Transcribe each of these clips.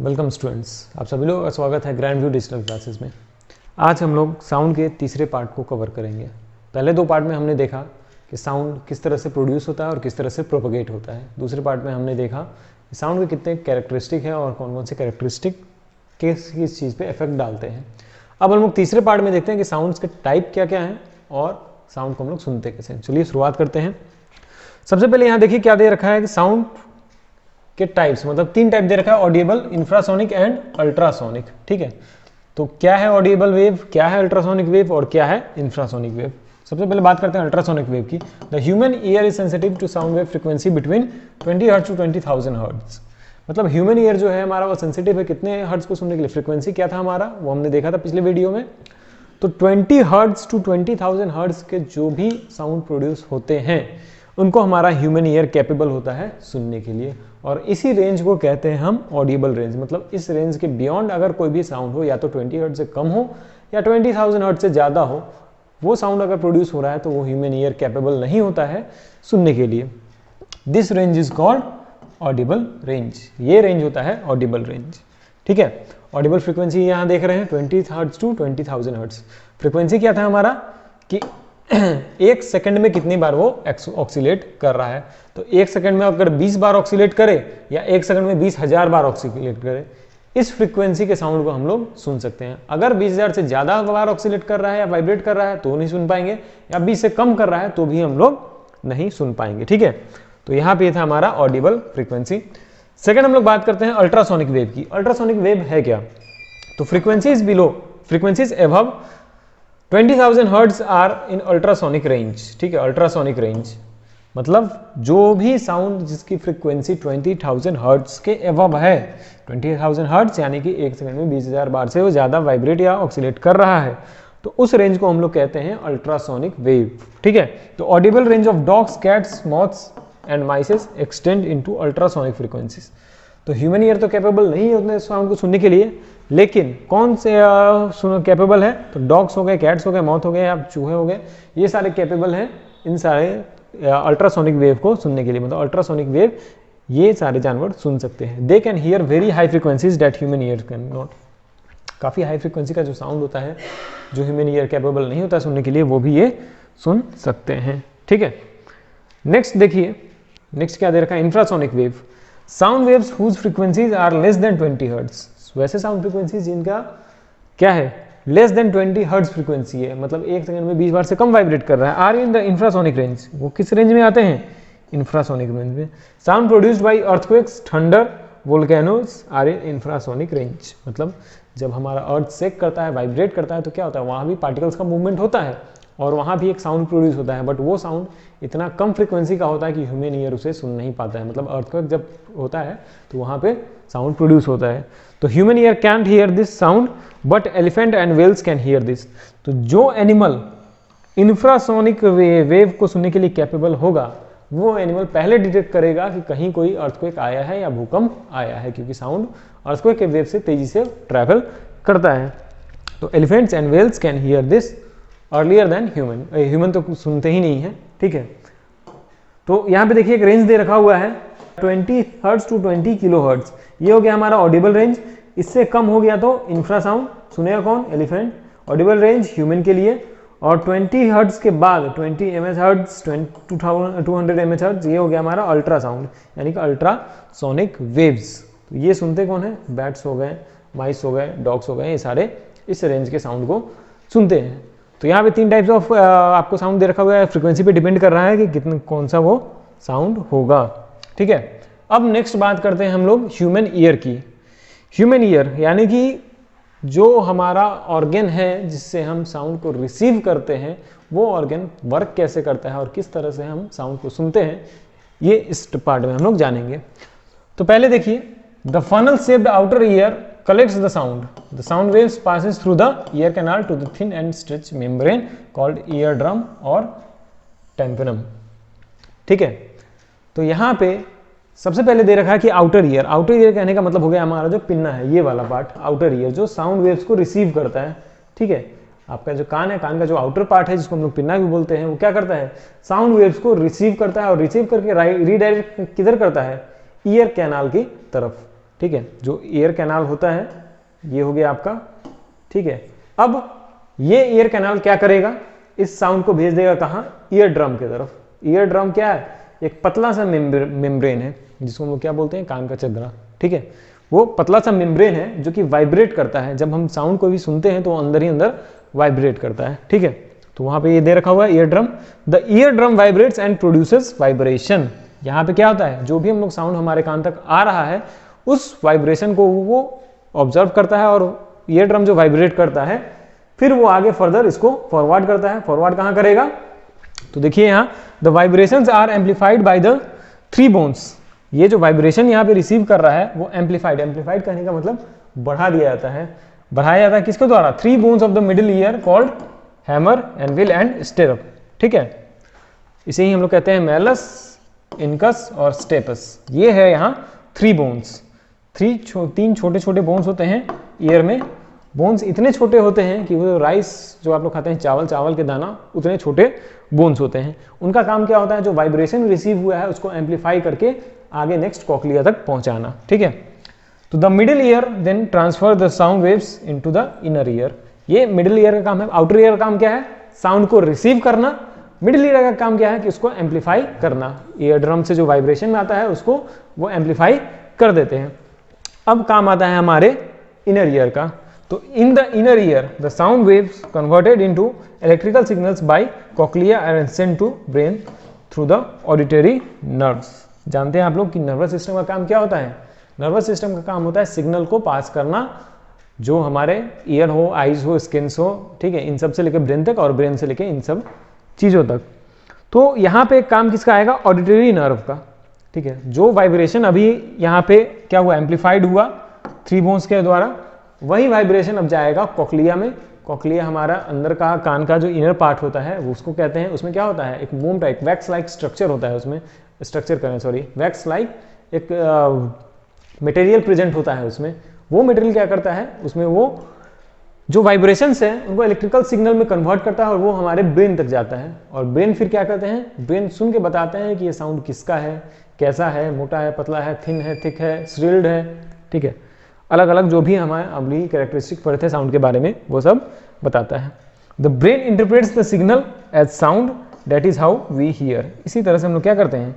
Welcome students, आप सभी लोगों का स्वागत है ग्रैंड व्यू डिजिटल क्लासेस में। आज हम लोग साउंड के तीसरे पार्ट को कवर करेंगे। पहले दो पार्ट में हमने देखा कि साउंड किस तरह से प्रोड्यूस होता है और किस तरह से प्रोपगेट होता है। दूसरे पार्ट में हमने देखा कि साउंड के कितने कैरेक्टरिस्टिक हैं और कौन कौन से कैरेक्टरिस्टिक किस चीज़ पर इफेक्ट डालते हैं। अब हम लोग तीसरे पार्ट में देखते हैं कि साउंड्स के टाइप क्या क्या हैं और साउंड को हम लोग सुनते कैसे हैं। चलिए शुरुआत करते हैं। सबसे पहले यहाँ देखिए क्या दे रखा है कि साउंड के टाइप्स, मतलब तीन टाइप दे रखा है, ऑडिबल, इंफ्रासोनिक एंड अल्ट्रासोनिक। ठीक है, तो क्या है ऑडिबल वेव, क्या है अल्ट्रासोनिक वेव और क्या है इंफ्रासोनिक वेव। सबसे पहले बात करते हैं अल्ट्रासोनिक वेव की। The human ear is sensitive to sound wave frequency between 20 hertz to 20,000 hertz. मतलब ह्यूमन ईयर जो है हमारा वो सेंसिटिव है कितने हर्ट्ज को सुनने के लिए। फ्रीक्वेंसी क्या था हमारा, वो हमने देखा था पिछले वीडियो में। तो 20 हर्ट्ज टू 20,000 हर्ट्ज के जो भी साउंड प्रोड्यूस होते हैं उनको हमारा ह्यूमन ईयर कैपेबल होता है सुनने के लिए, और इसी रेंज को कहते हैं हम ऑडिबल रेंज। मतलब इस रेंज के बियॉन्ड अगर कोई भी साउंड हो, या तो 20 हर्ट्ज से कम हो या 20,000 हर्ट्ज से ज़्यादा हो, वो साउंड अगर प्रोड्यूस हो रहा है तो वो ह्यूमन ईयर कैपेबल नहीं होता है सुनने के लिए। This range is called Audible range. ये रेंज होता है ऑडिबल रेंज। ठीक है, ऑडिबल फ्रीक्वेंसी यहाँ देख रहे हैं 20 हर्ट्ज टू 20,000 हर्ट्ज। फ्रीक्वेंसी क्या था हमारा कि एक सेकंड में कितनी बार वो ऑक्सीलेट कर रहा है। तो एक सेकंड में अगर 20 बार ऑक्सीलेट करे या एक सेकंड में 20,000 बार ऑक्सीलेट करे, इस फ्रीक्वेंसी के साउंड को हम लोग सुन सकते हैं। अगर 20,000 से ज़्यादा बार ऑक्सीलेट कर रहा है या वाइब्रेट कर रहा है तो नहीं सुन पाएंगे, या 20 से कम कर रहा है तो भी हम लोग नहीं सुन पाएंगे। ठीक है, तो यहाँ पे था हमारा ऑडिबल फ्रीक्वेंसी। सेकेंड हम लोग बात करते हैं अल्ट्रासोनिक वेव की। अल्ट्रासोनिक वेव है क्या, तो frequencies below, frequencies above 20,000 hertz are in ultrasonic range. ठीक है, अल्ट्रासोनिक रेंज मतलब जो भी साउंड जिसकी फ्रीक्वेंसी 20,000 हर्ट्ज के एबव है, 20,000 हर्ट्ज यानी कि एक सेकंड में 20,000 बार से वो ज़्यादा वाइब्रेट या ऑक्सीलेट कर रहा है, तो उस रेंज को हम लोग कहते हैं अल्ट्रासोनिक वेव। ठीक है, तो audible range of dogs, cats, moths and mices extend into ultrasonic frequencies. तो ह्यूमन ईयर तो कैपेबल नहीं है उतने साउंड को सुनने के लिए, लेकिन कौन से कैपेबल है, तो डॉग्स हो गए, कैट्स हो गए, मॉथ हो गए या चूहे हो गए, ये सारे कैपेबल हैं इन सारे अल्ट्रासोनिक वेव को सुनने के लिए। मतलब अल्ट्रासोनिक वेव ये सारे जानवर सुन सकते हैं। They can hear very high frequencies that human ear can not. काफ़ी हाई फ्रीक्वेंसी का जो साउंड होता है जो ह्यूमन ईयर कैपेबल नहीं होता सुनने के लिए, वो भी ये सुन सकते हैं। ठीक है, नेक्स्ट देखिए, नेक्स्ट क्या दे रखा है, infrasonic wave. Sound waves whose frequencies are less than 20 hertz. वैसे साउंड फ्रीक्वेंसी जिनका क्या है, लेस देन 20 हर्ट्ज फ्रीक्वेंसी है, मतलब एक सेकंड में 20 बार से कम वाइब्रेट कर रहा है, are in the infrasonic range. वो किस रेंज में आते हैं, इंफ्रासोनिक रेंज में। Sound produced by earthquakes, thunder, volcanoes are in infrasonic range. मतलब जब हमारा अर्थ शेक करता है, वाइब्रेट करता है, तो क्या होता है, वहाँ भी पार्टिकल्स का मूवमेंट होता है और वहाँ भी एक साउंड प्रोड्यूस होता है, बट वो साउंड इतना कम फ्रीक्वेंसी का होता है कि ह्यूमन ईयर उसे सुन नहीं पाता है। मतलब अर्थक्वेक जब होता है तो वहाँ पे साउंड प्रोड्यूस होता है। तो human ear can't hear this sound but elephant and whales can hear this. तो जो एनिमल इंफ्रासोनिक वेव को सुनने के लिए कैपेबल होगा, वो एनिमल पहले डिटेक्ट करेगा कि कहीं कोई अर्थक्वेक आया है या भूकंप आया है, क्योंकि साउंड अर्थक्वेक के वेव से तेजी से ट्रैवल करता है। तो elephants and whales can hear this earlier than human. Human तो सुनते ही नहीं है। ठीक है, तो यहाँ पे देखिए एक रेंज दे रखा हुआ है 20 हर्ट्ज टू 20 किलो हर्ट्ज। ये हो गया हमारा ऑडिबल रेंज। इससे कम हो गया तो इंफ्रासाउंड सुनेगा कौन, एलिफेंट। ऑडिबल रेंज ह्यूमन के लिए। और 20 हर्ट्ज के बाद 20 एमएच हर्ट्ज, 200 एमएच हर्ट्ज, ये हो गया हमारा अल्ट्रासाउंड यानी कि अल्ट्रासोनिक वेव्स। तो ये सुनते कौन है, बैट्स हो गए, माइस हो गए, डॉग्स हो गए, ये सारे इस रेंज के साउंड को सुनते हैं। तो यहाँ पे तीन टाइप्स ऑफ आपको साउंड दे रखा हुआ है। फ्रीक्वेंसी पे डिपेंड कर रहा है कि कितने कौन सा वो साउंड होगा। ठीक है, अब नेक्स्ट बात करते हैं हम लोग ह्यूमन ईयर की। ह्यूमन ईयर यानी कि जो हमारा ऑर्गन है जिससे हम साउंड को रिसीव करते हैं, वो ऑर्गन वर्क कैसे करता है और किस तरह से हम साउंड को सुनते हैं, ये इस पार्ट में हम लोग जानेंगे। तो पहले देखिए, the funnel shaped outer ear collects the sound. The sound waves passes through the ear canal to the thin and stretched membrane called eardrum or tympanum. ठीक है, तो यहाँ पे सबसे पहले दे रखा है कि आउटर ईयर। आउटर ईयर कहने का मतलब हो गया हमारा जो पिन्ना है, ये वाला पार्ट आउटर ईयर, जो साउंड वेव्स को रिसीव करता है। ठीक है, आपका जो कान है, कान का जो आउटर पार्ट है जिसको हम लोग पिन्ना भी बोलते हैं, वो क्या करता है, साउंड वेव्स को रिसीव करता है और रिसीव करके रीडायरेक्ट किधर करता है, ईयर कैनाल की तरफ। ठीक है, जो ईयर कैनाल होता है ये हो गया आपका, ठीक है। अब ये ईयर कैनाल क्या करेगा, इस साउंड को भेज देगा कहाँ, ईयर ड्रम की तरफ। ईयर ड्रम क्या है, एक पतला सा मेम्ब्रेन है जिसको हम लोग क्या बोलते हैं, कान का चदरा, ठीक है। वो पतला सा मेम्ब्रेन है जो कि वाइब्रेट करता है, जब हम साउंड को भी सुनते हैं तो अंदर ही अंदर वाइब्रेट करता है, ठीक है। तो वहां पे ये दे रखा हुआ है ear drum. The ear drum vibrates and produces vibration. यहाँ पे क्या होता है, जो भी हम लोग साउंड हमारे कान तक आ रहा है उस वाइब्रेशन को वो ऑब्जर्व करता है, और ईयर ड्रम जो वाइब्रेट करता है फिर वो आगे फर्दर इसको फॉरवर्ड करता है। फॉरवर्ड कहाँ करेगा, तो देखिए यहाँ the vibrations are amplified by the 3 bones. ये जो वाइब्रेशन यहाँ पे रिसीव कर रहा है वो एम्पलीफाइड करने का मतलब बढ़ा दिया जाता है। बढ़ाया जाता है किसके द्वारा, 3 bones of the middle year called hammer, anvil and stirrup, ठीक है। इसे ही हम लोग कहते हैं मैलस, इनकस और स्टेपस। ये है यहाँ 3 बोन्स। 3 छोटे छोटे बोन्स होते हैं ईयर में। बोन्स इतने छोटे होते हैं कि वो राइस जो आप लोग खाते हैं, चावल के दाना, उतने छोटे बोन्स होते हैं। उनका काम क्या होता है, जो वाइब्रेशन रिसीव हुआ है उसको एम्पलीफाई करके आगे नेक्स्ट कॉक्लिया तक पहुंचाना, ठीक है। तो the middle ear then transfer the sound waves into the inner ear. ये मिडिल ईयर का काम है। आउटर ईयर का काम क्या है, साउंड को रिसीव करना। मिडिल ईयर का काम क्या है कि उसको एम्पलीफाई करना। ईयर ड्रम से जो वाइब्रेशन में आता है उसको वो एम्पलीफाई कर देते हैं। अब काम आता है हमारे इनर ईयर का। तो in the inner ear the sound waves converted into electrical signals by cochlea and sent to brain through the auditory nerves. जानते हैं आप लोग कि नर्वस सिस्टम का काम क्या होता है। नर्वस सिस्टम का काम होता है सिग्नल को पास करना, जो हमारे ईयर हो, आईज हो, स्किन्स हो, ठीक है, इन सब से लेकर ब्रेन तक और ब्रेन से लेकर इन सब चीज़ों तक। तो यहाँ पे काम किसका आएगा, ऑडिटरी नर्व का, ठीक है। जो वाइब्रेशन अभी यहाँ पे क्या हुआ, एम्पलीफाइड हुआ 3 बोन्स के द्वारा, वही वाइब्रेशन अब जाएगा कॉक्लिया में। कॉक्लिया हमारा अंदर का कान का जो इनर पार्ट होता है वो उसको कहते हैं। उसमें क्या होता है, एक मोम टाइप वैक्स लाइक स्ट्रक्चर होता है उसमें, वैक्स लाइक एक मटेरियल प्रेजेंट होता है उसमें। वो मटेरियल क्या करता है, उसमें वो जो वाइब्रेशंस है उनको इलेक्ट्रिकल सिग्नल में कन्वर्ट करता है और वो हमारे ब्रेन तक जाता है। और ब्रेन फिर क्या करते हैं, ब्रेन सुन के बताते हैं कि ये साउंड किसका है, कैसा है, मोटा है, पतला है, थिन है, थिक है, श्रिल्ड है, ठीक है। अलग अलग जो भी हमारे अभी कैरेक्टरिस्टिक पढ़े थे साउंड के बारे में वो सब बताता है। The brain interprets the signal as sound, that is how we hear. इसी तरह से हम लोग क्या करते हैं,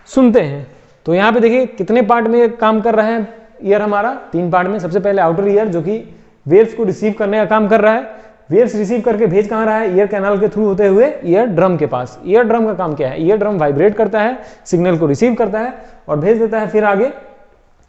सुनते हैं। तो यहाँ पे देखिए कितने पार्ट में काम कर रहा है ईयर हमारा, 3 पार्ट में। सबसे पहले आउटर ईयर जो कि वेव्स को रिसीव करने का काम कर रहा है। वेव्स रिसीव करके भेज कहाँ रहा है, ईयर कैनाल के थ्रू होते हुए ईयर ड्रम के पास। ईयर ड्रम का काम क्या है, ईयर ड्रम वाइब्रेट करता है, सिग्नल को रिसीव करता है और भेज देता है फिर आगे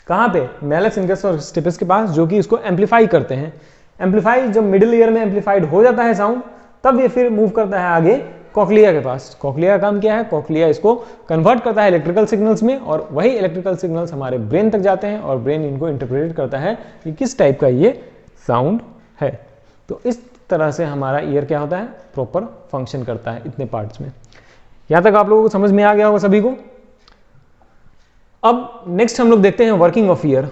कहाँ पे, मैलस, इनकस और स्टेपस के पास, जो कि इसको एम्पलीफाई करते हैं। एम्पलीफाई जब मिडिल ईयर में एम्पलीफाइड हो जाता है साउंड, तब ये फिर मूव करता है आगे कॉक्लिया के पास। कॉक्लिया का काम क्या है, कॉक्लिया इसको कन्वर्ट करता है इलेक्ट्रिकल सिग्नल्स में, और वही इलेक्ट्रिकल सिग्नल्स हमारे ब्रेन तक जाते हैं और ब्रेन इनको इंटरप्रेट करता है कि किस टाइप का ये साउंड है। तो इस तरह से हमारा ईयर क्या होता है, प्रॉपर फंक्शन करता है इतने पार्ट्स में। यहां तक आप लोगों को समझ में आ गया होगा सभी को। अब नेक्स्ट हम लोग देखते हैं वर्किंग ऑफ ईयर।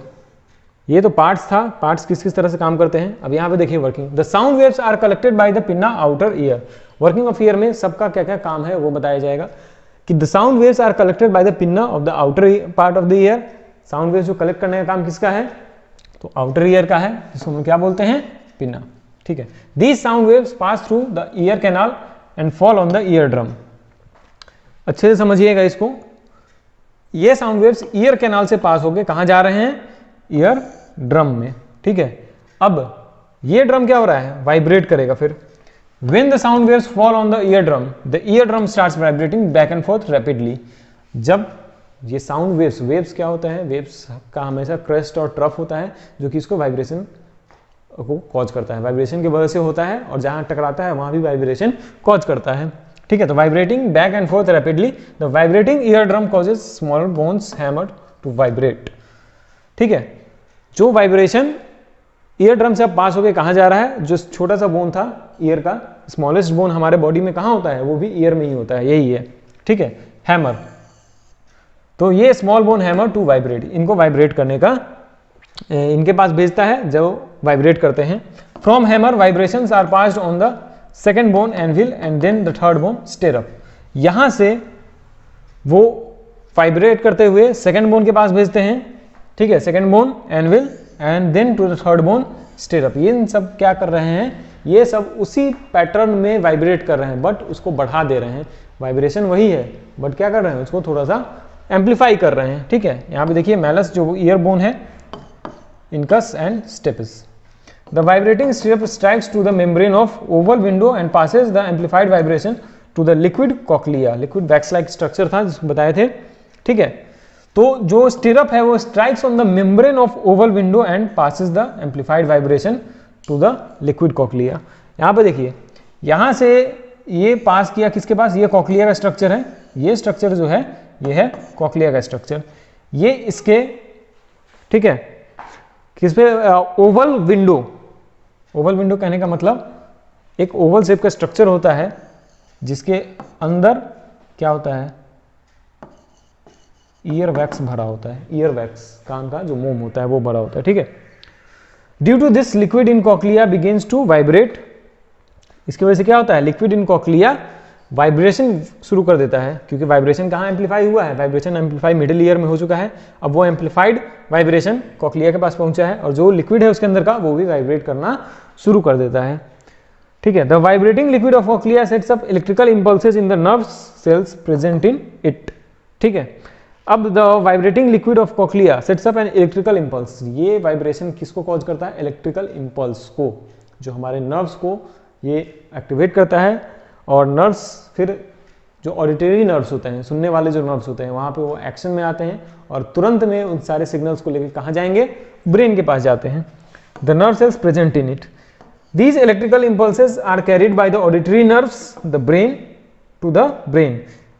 ये तो पार्ट्स था, पार्ट्स किस किस तरह से काम करते हैं। अब यहाँ पे देखिए working. The sound waves are collected by the pinna outer ear. Working of ear में सबका क्या क्या काम है वो बताया जाएगा कि the sound waves are collected by the pinna of the outer part of the ear. Sound waves जो कलेक्ट करने का काम किसका है, तो आउटर ईयर का है, जिसको हम क्या बोलते हैं, पिन्ना, ठीक है। These sound waves pass through the ear canal and fall on the ear drum. अच्छे से समझिएगा इसको। ये साउंड वेव्स ईयर कैनाल से पास होके कहां जा रहे हैं, ईयर ड्रम में, ठीक है। अब ये ड्रम क्या हो रहा है, वाइब्रेट करेगा। फिर when the sound waves fall on the ear drum starts vibrating back and forth rapidly. जब ये साउंड वेव्स क्या होता है, वेव्स का हमेशा क्रेस्ट और ट्रफ होता है जो कि इसको वाइब्रेशन को कॉज करता है, वाइब्रेशन की वजह से होता है, और जहां टकराता है वहां भी वाइब्रेशन कॉज करता है, ठीक है। तो vibrating back and forth rapidly, the vibrating eardrum causes small bones hammered to vibrate, ठीक है। जो वाइब्रेशन ईयर ड्रम से अब पास होकर कहां जा रहा है, जो छोटा सा बोन था ईयर का, स्मॉलेस्ट बोन हमारे बॉडी में कहां होता है, वो भी ईयर में ही होता है, यही है, ठीक है, हैमर। तो ये small bone hammer to vibrate, इनको वाइब्रेट करने का इनके पास भेजता है जो वाइब्रेट करते हैं। From hammer vibrations are passed on the second bone anvil and then the third bone stirrup. यहां से वो वाइब्रेट करते हुए सेकेंड बोन के पास भेजते हैं, ठीक है, second bone anvil and then to the third bone stirrup. ये इन सब क्या कर रहे हैं, ये सब उसी पैटर्न में वाइब्रेट कर रहे हैं बट उसको बढ़ा दे रहे हैं। वाइब्रेशन वही है बट क्या कर रहे हैं, उसको थोड़ा सा एम्पलीफाई कर रहे हैं। ठीक है, यहाँ पे देखिए मैलस जो ईयर बोन है, incus and stapes. The vibrating stirrup strikes to the membrane of oval window and passes the amplified vibration to the liquid cochlea. Liquid wax like structure था जिसको बताए थे। ठीक है, तो जो स्टिरअप है वो strikes on the membrane of oval window and passes the amplified vibration to the liquid cochlea. यहाँ पे देखिए, यहाँ से ये पास किया किसके पास, ये कॉक्लिया का स्ट्रक्चर है, ये स्ट्रक्चर जो है ये है कॉक्लिया का स्ट्रक्चर। ये इसके, ठीक है, किस पे, ओवल विंडो। ओवल विंडो कहने का मतलब एक ओवल शेप का स्ट्रक्चर होता है जिसके अंदर क्या होता है, ईयर वैक्स भरा होता है। ईयर वैक्स, कान का जो मोम होता है वो भरा होता है। ठीक है, due to this liquid in cochlea begins to vibrate. इसकी वजह से क्या होता है, लिक्विड इन कॉक्लिया वाइब्रेशन शुरू कर देता है, क्योंकि वाइब्रेशन कहाँ एम्पलीफाई हुआ है, वाइब्रेशन एम्पलीफाई मिडिल ईयर में हो चुका है। अब वो एम्पलीफाइड वाइब्रेशन कॉक्लिया के पास पहुंचा है और जो लिक्विड है उसके अंदर का वो भी वाइब्रेट करना शुरू कर देता है। ठीक है, the vibrating liquid of cochlea sets up electrical impulses in the nerve cells present in it. ठीक है, अब the vibrating liquid of cochlea sets up an electrical impulse. ये वाइब्रेशन किसको कॉज करता है, इलेक्ट्रिकल इंपल्स को, जो हमारे नर्व्स को ये एक्टिवेट करता है। और नर्व्स फिर जो ऑडिटरी नर्व्स होते हैं, सुनने वाले जो नर्व्स होते हैं, वहाँ पे वो एक्शन में आते हैं और तुरंत में उन सारे सिग्नल्स को लेकर कहाँ जाएंगे, ब्रेन के पास जाते हैं। The nerve cells present in it, these electrical impulses are carried by the auditory nerves the brain to the brain।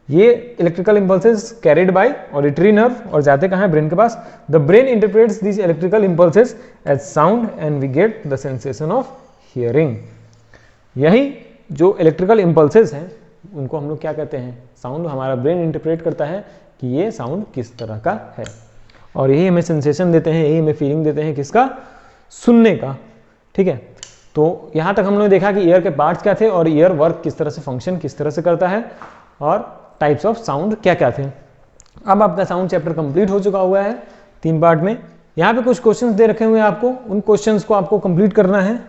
ये electrical impulses carried by auditory nerve और जाते कहाँ है, ब्रेन के पास। the brain interprets these electrical impulses as sound and we get the sensation of hearing। यही जो electrical impulses हैं उनको हम लोग क्या कहते हैं, साउंड। हमारा ब्रेन इंटरप्रेट करता है कि ये साउंड किस तरह का है और यही हमें सेंसेशन देते हैं, यही हमें फीलिंग देते हैं किसका, सुनने का। ठीक है, तो यहाँ तक हम लोगों ने देखा कि ईयर के पार्ट्स क्या थे और ईयर वर्क किस तरह से फंक्शन किस तरह से करता है और टाइप्स ऑफ साउंड क्या क्या थे। अब आपका साउंड चैप्टर कंप्लीट हो चुका हुआ है 3 पार्ट में। यहाँ पे कुछ क्वेश्चंस दे रखे हुए हैं आपको, उन क्वेश्चंस को आपको कंप्लीट करना है।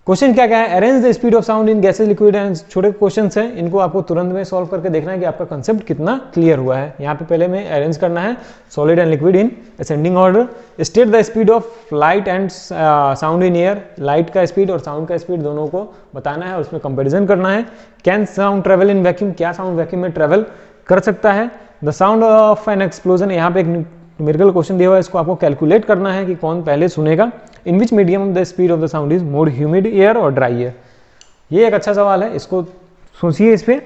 क्वेश्चन क्या क्या है, arrange the speed of sound in gases liquid and. छोटे क्वेश्चंस हैं, इनको आपको तुरंत में सॉल्व करके देखना है कि आपका कंसेप्ट कितना क्लियर हुआ है। यहाँ पे पहले में अरेंज करना है solid and liquid in ascending order. State the speed of light and sound in air. Light का स्पीड और साउंड का स्पीड दोनों को बताना है और उसमें कंपेरिजन करना है। Can sound travel in vacuum, क्या साउंड वैक्यूम में ट्रेवल कर सकता है। The sound of N explosion, यहाँ पे एक न्यूमेरिकल क्वेश्चन दिया हुआ है, इसको आपको कैलकुलेट करना है कि कौन पहले सुनेगा। In which medium the speed of the sound is, more humid air और ड्राई एयर। ये एक अच्छा सवाल है, इसको सोचिए इस पे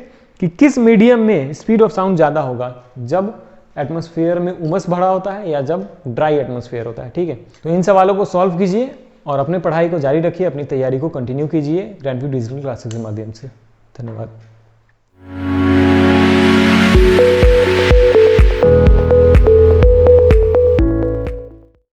कि किस मीडियम में स्पीड ऑफ साउंड ज़्यादा होगा, जब एटमॉस्फेयर में उमस भरा होता है या जब ड्राई एटमॉस्फेयर होता है। ठीक है, तो इन सवालों को सॉल्व कीजिए और अपने पढ़ाई को जारी रखिए, अपनी तैयारी को कंटिन्यू कीजिए ग्रैंड व्यू डिजिटल क्लासेस के माध्यम से। धन्यवाद।